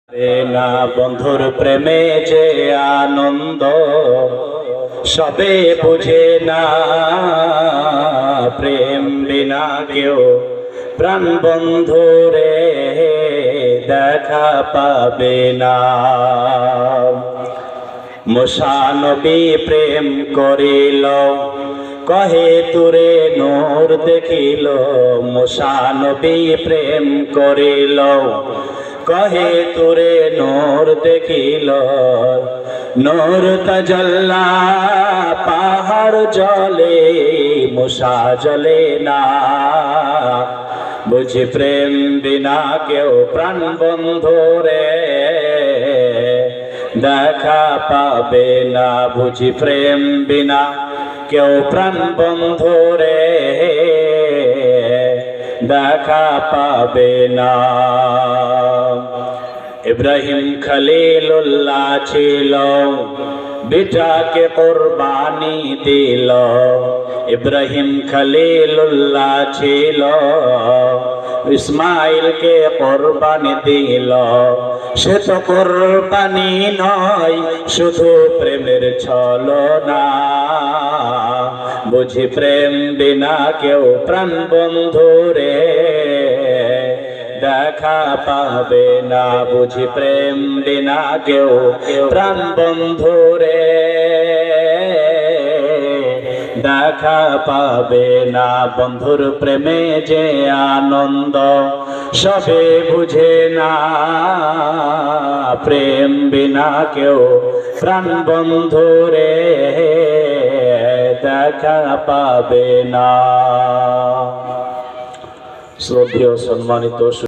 না বন্ধুর প্রেমে যে আনন্দ সবে বুঝে না, প্রেম বিনা কেউ প্রাণ বন্ধুরে দেখা পাবে না। মুসা নবী প্রেম করিল, কহে তুরে নূর দেখিল। মুসা নবী প্রেম করিল, কহে তুরে নূর দেখিল। নূর তাজাল্লা পাহাড় জলে, মুসা জলে না। বুঝি প্রেম বিনা কেউ প্রাণ বন্ধুরে দেখা পাবে না। বুঝি প্রেম বিনা কেউ প্রাণ বন্ধুরে দেখা পাবে না। ইব্রাহিম খলিলুল্লাহ ছিল, বেটাকে কুরবানি দিল। ইব্রাহিম খলিলুল্লাহ ছিল, ইসমাইলকে কুরবানি দিল। সে তো কুরবানি নয়, শুধু প্রেমের ছলনা। বুঝি প্রেম বিনা কেউ প্রাণ বন্ধুরে দেখা পাবে না। বুঝি প্রেম বিনা কেউ প্রাণ বন্ধুরে দেখা পাবে না। বন্ধুর প্রেমে যে আনন্দ সবে বুঝে না, প্রেম বিনা কেউ প্রাণ বন্ধুরে দেখা পাবে না। শ্রদ্ধেয় সম্মানিত